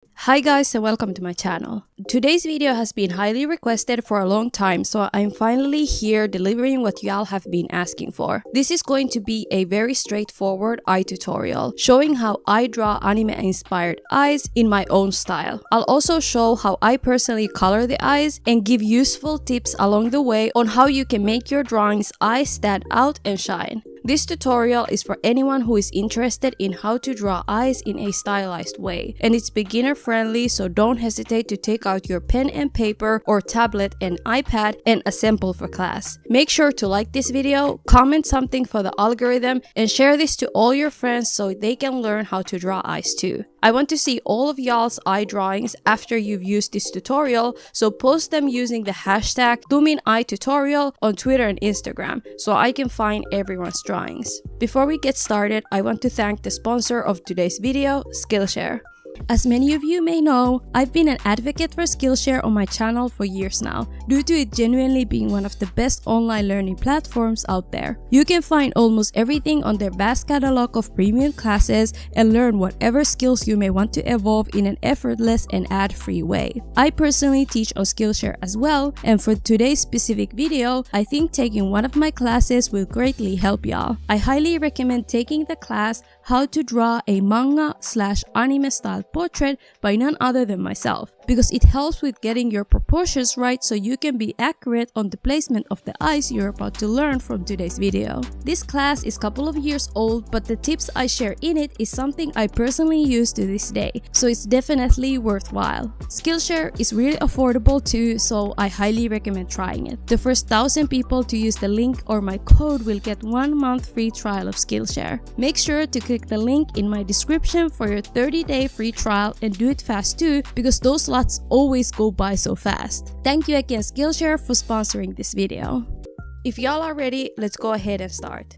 Hi guys and welcome to my channel. Today's video has been highly requested for a long time, so I'm finally here delivering what y'all have been asking for. This is going to be a very straightforward eye tutorial, showing how I draw anime inspired eyes in my own style. I'll also show how I personally color the eyes and give useful tips along the way on how you can make your drawing's eyes stand out and shine. This tutorial is for anyone who is interested in how to draw eyes in a stylized way, and it's beginner friendly, so don't hesitate to take out your pen and paper or tablet and iPad and assemble for class. Make sure to like this video, comment something for the algorithm, and share this to all your friends so they can learn how to draw eyes too. I want to see all of y'all's eye drawings after you've used this tutorial, so post them using the hashtag #ZoomInEyeTutorial on Twitter and Instagram so I can find everyone's drawings. Before we get started, I want to thank the sponsor of today's video, Skillshare. As many of you may know, I've been an advocate for Skillshare on my channel for years now, due to it genuinely being one of the best online learning platforms out there. You can find almost everything on their vast catalog of premium classes and learn whatever skills you may want to evolve in an effortless and ad-free way. I personally teach on Skillshare as well, and for today's specific video, I think taking one of my classes will greatly help y'all. I highly recommend taking the class How to Draw a Manga/Anime Style Portrait by none other than myself, because it helps with getting your proportions right so you can be accurate on the placement of the eyes you're about to learn from today's video. This class is a couple of years old, but the tips I share in it is something I personally use to this day, so it's definitely worthwhile. Skillshare is really affordable too, so I highly recommend trying it. The first 1,000 people to use the link or my code will get 1 month free trial of Skillshare. Make sure to click the link in my description for your 30-day free trial and do it fast too, because those slots always go by so fast. Thank you again Skillshare for sponsoring this video. If y'all are ready, let's go ahead and start.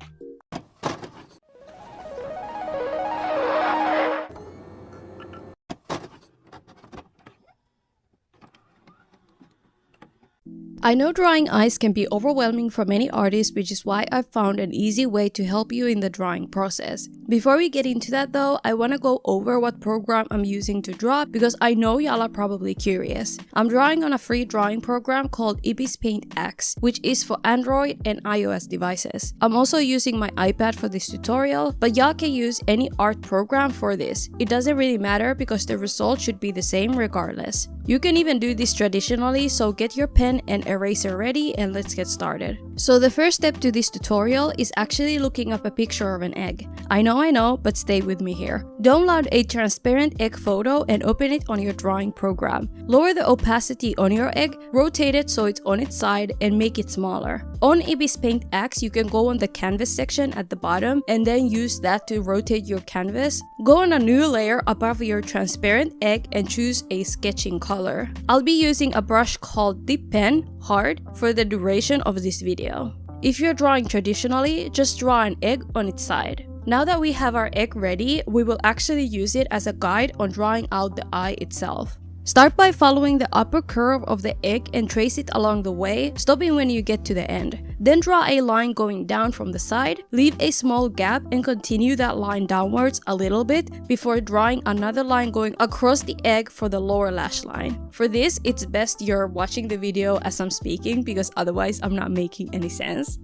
I know drawing eyes can be overwhelming for many artists, which is why I've found an easy way to help you in the drawing process. Before we get into that though, I want to go over what program I'm using to draw, because I know y'all are probably curious. I'm drawing on a free drawing program called Ibis Paint X, which is for Android and iOS devices. I'm also using my iPad for this tutorial, but y'all can use any art program for this. It doesn't really matter because the result should be the same regardless. You can even do this traditionally, so get your pen and eraser ready and let's get started. So the first step to this tutorial is actually looking up a picture of an egg. I know, but stay with me here. Download a transparent egg photo and open it on your drawing program. Lower the opacity on your egg, rotate it so it's on its side, and make it smaller. On Ibis Paint X, you can go on the canvas section at the bottom and then use that to rotate your canvas. Go on a new layer above your transparent egg and choose a sketching color. I'll be using a brush called Dip Pen Hard for the duration of this video. If you're drawing traditionally, just draw an egg on its side. Now that we have our egg ready, we will actually use it as a guide on drawing out the eye itself. Start by following the upper curve of the egg and trace it along the way, stopping when you get to the end. Then draw a line going down from the side, leave a small gap and continue that line downwards a little bit before drawing another line going across the egg for the lower lash line. For this, it's best you're watching the video as I'm speaking, because otherwise I'm not making any sense.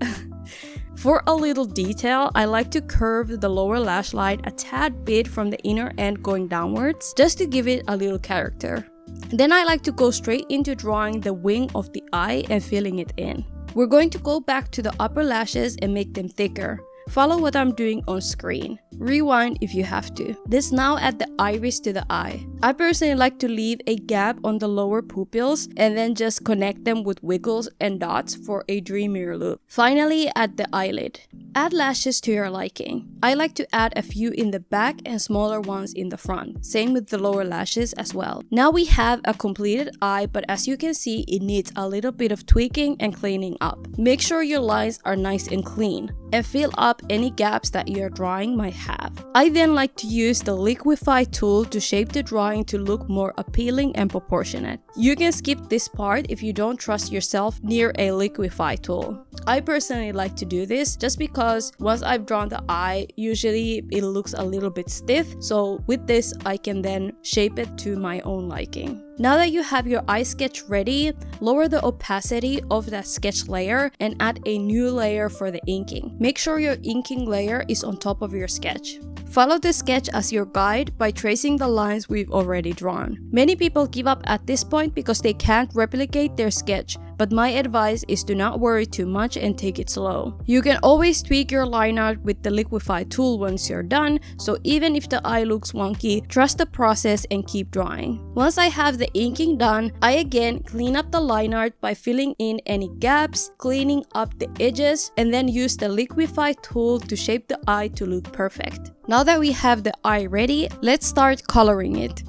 For a little detail, I like to curve the lower lash line a tad bit from the inner end going downwards, just to give it a little character. Then I like to go straight into drawing the wing of the eye and filling it in. We're going to go back to the upper lashes and make them thicker. Follow what I'm doing on screen. Rewind if you have to. Let's now add the iris to the eye. I personally like to leave a gap on the lower pupils and then just connect them with wiggles and dots for a dreamier look. Finally, add the eyelid. Add lashes to your liking. I like to add a few in the back and smaller ones in the front. Same with the lower lashes as well. Now we have a completed eye, but as you can see, it needs a little bit of tweaking and cleaning up. Make sure your lines are nice and clean, and fill up any gaps that your drawing might have. I then like to use the liquify tool to shape the drawing to look more appealing and proportionate. You can skip this part if you don't trust yourself near a liquify tool. I personally like to do this just because once I've drawn the eye, usually it looks a little bit stiff. So with this, I can then shape it to my own liking. Now that you have your eye sketch ready, lower the opacity of that sketch layer and add a new layer for the inking. Make sure your inking layer is on top of your sketch. Follow the sketch as your guide by tracing the lines we've already drawn. Many people give up at this point because they can't replicate their sketch, but my advice is to not worry too much and take it slow. You can always tweak your line art with the Liquify tool once you're done, so even if the eye looks wonky, trust the process and keep drawing. Once I have the inking done, I again clean up the line art by filling in any gaps, cleaning up the edges, and then use the Liquify tool to shape the eye to look perfect. Now that we have the eye ready, let's start coloring it.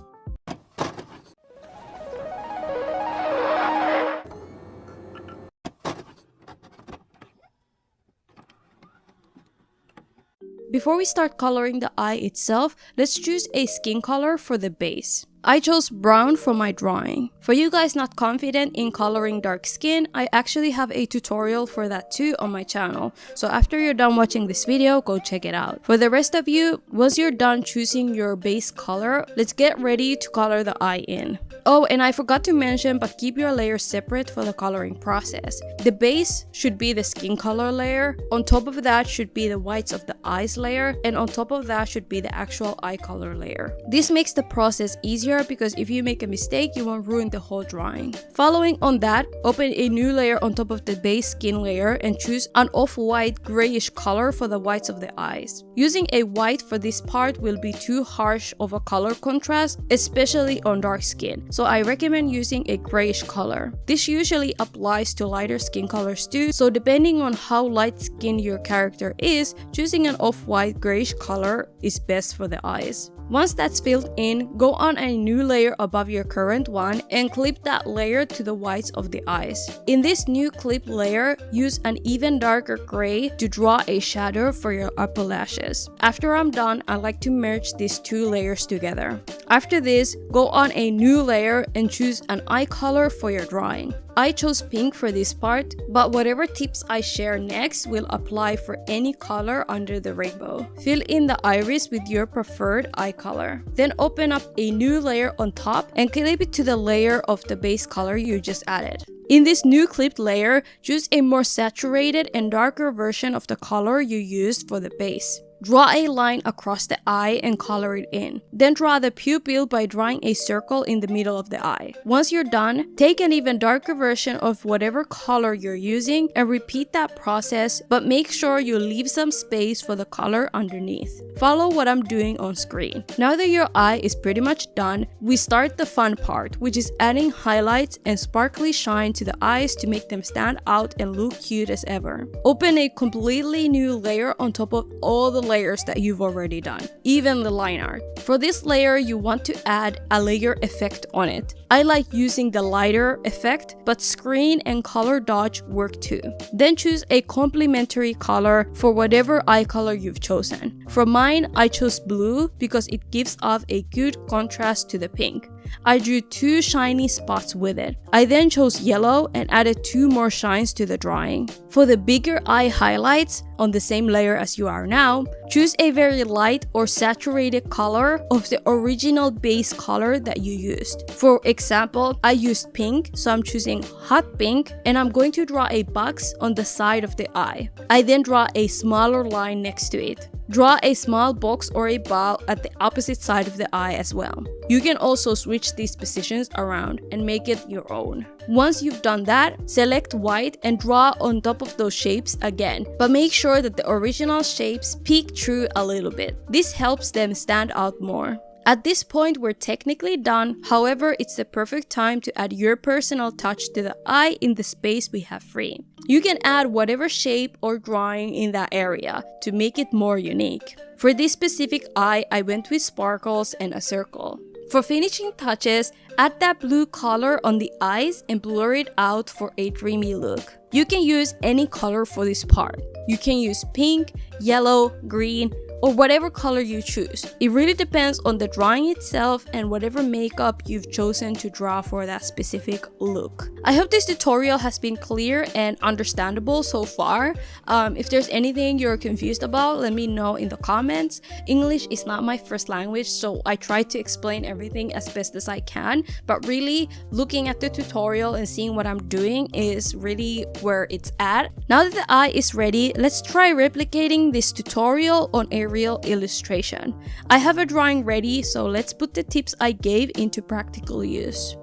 Before we start coloring the eye itself, let's choose a skin color for the base. I chose brown for my drawing. For you guys not confident in coloring dark skin, I actually have a tutorial for that too on my channel. So after you're done watching this video, go check it out. For the rest of you, once you're done choosing your base color, let's get ready to color the eye in. Oh, and I forgot to mention, but keep your layers separate for the coloring process. The base should be the skin color layer, on top of that should be the whites of the eyes layer, and on top of that should be the actual eye color layer. This makes the process easier because if you make a mistake, you won't ruin the whole drawing. Following on that, open a new layer on top of the base skin layer and choose an off-white grayish color for the whites of the eyes. Using a white for this part will be too harsh of a color contrast, especially on dark skin. So I recommend using a grayish color. This usually applies to lighter skin colors too, so depending on how light skinned your character is, choosing an off-white grayish color is best for the eyes. Once that's filled in, go on a new layer above your current one and clip that layer to the whites of the eyes. In this new clip layer, use an even darker gray to draw a shadow for your upper lashes. After I'm done, I like to merge these two layers together. After this, go on a new layer and choose an eye color for your drawing. I chose pink for this part, but whatever tips I share next will apply for any color under the rainbow. Fill in the iris with your preferred eye color. Then open up a new layer on top and clip it to the layer of the base color you just added. In this new clipped layer, choose a more saturated and darker version of the color you used for the base. Draw a line across the eye and color it in. Then draw the pupil by drawing a circle in the middle of the eye. Once you're done, take an even darker version of whatever color you're using and repeat that process, but make sure you leave some space for the color underneath. Follow what I'm doing on screen. Now that your eye is pretty much done, we start the fun part, which is adding highlights and sparkly shine to the eyes to make them stand out and look cute as ever. Open a completely new layer on top of all the layers that you've already done, even the line art. For this layer, you want to add a layer effect on it. I like using the lighter effect, but screen and color dodge work too. Then choose a complementary color for whatever eye color you've chosen. For mine, I chose blue because it gives off a good contrast to the pink. I drew two shiny spots with it. I then chose yellow and added two more shines to the drawing. For the bigger eye highlights, on the same layer as you are now, choose a very light or saturated color of the original base color that you used. For example, I used pink, so I'm choosing hot pink, and I'm going to draw a box on the side of the eye. I then draw a smaller line next to it. Draw a small box or a ball at the opposite side of the eye as well. You can also switch these positions around and make it your own. Once you've done that, select white and draw on top of those shapes again, but make sure that the original shapes peek through a little bit. This helps them stand out more. At this point, we're technically done. However, it's the perfect time to add your personal touch to the eye in the space we have free. You can add whatever shape or drawing in that area to make it more unique. For this specific eye, I went with sparkles and a circle. For finishing touches, add that blue color on the eyes and blur it out for a dreamy look. You can use any color for this part. You can use pink, yellow, green, or whatever color you choose. It really depends on the drawing itself and whatever makeup you've chosen to draw for that specific look. I hope this tutorial has been clear and understandable so far. If there's anything you're confused about, let me know in the comments. English is not my first language, so I try to explain everything as best as I can, but really looking at the tutorial and seeing what I'm doing is really where it's at. Now that the eye is ready, let's try replicating this tutorial on a real illustration. I have a drawing ready, so let's put the tips I gave into practical use.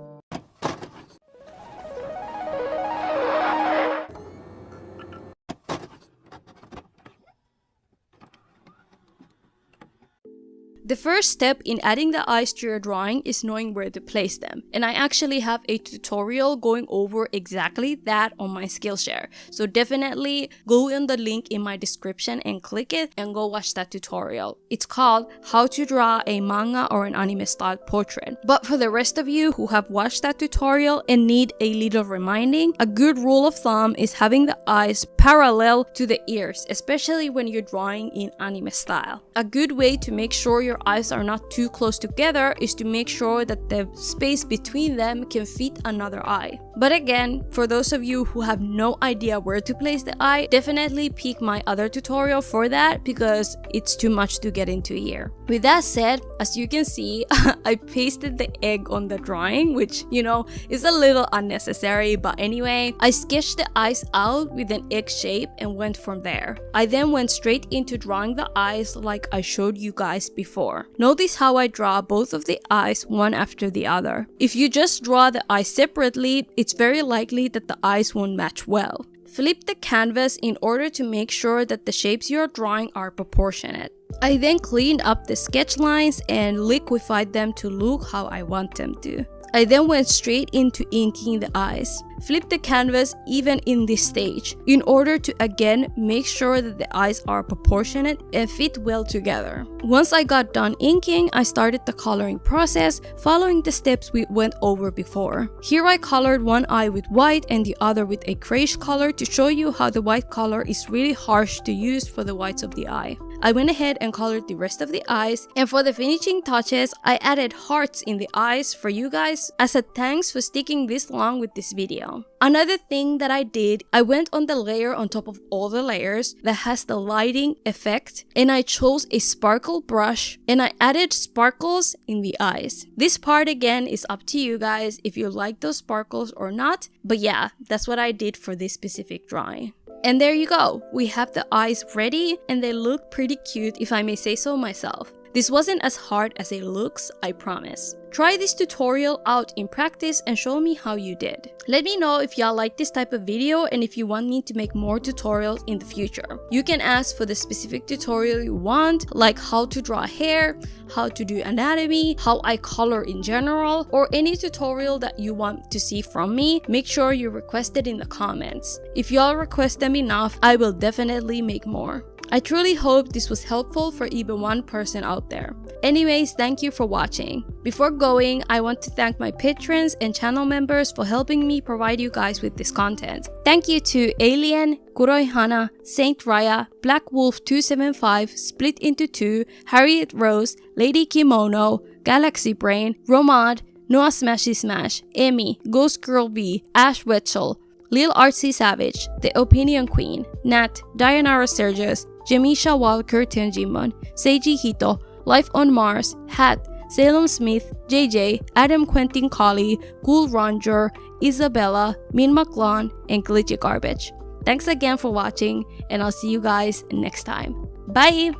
The first step in adding the eyes to your drawing is knowing where to place them. And I actually have a tutorial going over exactly that on my Skillshare. So definitely go in the link in my description and click it and go watch that tutorial. It's called How to Draw a Manga or an Anime Style Portrait. But for the rest of you who have watched that tutorial and need a little reminding, a good rule of thumb is having the eyes parallel to the ears, especially when you're drawing in anime style. A good way to make sure your eyes are not too close together is to make sure that the space between them can fit another eye. But again, for those of you who have no idea where to place the eye, definitely pick my other tutorial for that because it's too much to get into here. With that said, as you can see, I pasted the egg on the drawing, which, you know, is a little unnecessary, but anyway, I sketched the eyes out with an egg shape and went from there. I then went straight into drawing the eyes like I showed you guys before. Notice how I draw both of the eyes one after the other. If you just draw the eyes separately, it's very likely that the eyes won't match well. Flip the canvas in order to make sure that the shapes you're drawing are proportionate. I then cleaned up the sketch lines and liquefied them to look how I want them to. I then went straight into inking the eyes. Flip the canvas even in this stage in order to again make sure that the eyes are proportionate and fit well together. Once I got done inking, I started the coloring process following the steps we went over before. Here I colored one eye with white and the other with a grayish color to show you how the white color is really harsh to use for the whites of the eye. I went ahead and colored the rest of the eyes, and for the finishing touches, I added hearts in the eyes for you guys as a thanks for sticking this long with this video. Another thing that I did, I went on the layer on top of all the layers that has the lighting effect, and I chose a sparkle brush and I added sparkles in the eyes. This part again is up to you guys if you like those sparkles or not, but yeah, that's what I did for this specific drawing. And there you go, we have the eyes ready and they look pretty cute if I may say so myself. This wasn't as hard as it looks, I promise. Try this tutorial out in practice and show me how you did. Let me know if y'all like this type of video and if you want me to make more tutorials in the future. You can ask for the specific tutorial you want, like how to draw hair, how to do anatomy, how I color in general, or any tutorial that you want to see from me. Make sure you request it in the comments. If y'all request them enough, I will definitely make more. I truly hope this was helpful for even one person out there. Anyways, thank you for watching. Before going, I want to thank my patrons and channel members for helping me provide you guys with this content. Thank you to Alien, Kuroi Hana, Saint Raya, Black Wolf 275, Split into 2, Harriet Rose, Lady Kimono, Galaxy Brain, Romad, Noah Smashy Smash, Emmy, Ghost Girl V, Ash Wetchel, Lil Artsy Savage, The Opinion Queen, Nat, Dayanara Sergius, Jamisha Walker Tenjimon, Seiji Hito, Life on Mars, Hat, Salem Smith, JJ, Adam Quentin Colley, Cool Ranger, Isabella, Min McLawn, and Glitchy Garbage. Thanks again for watching, and I'll see you guys next time. Bye!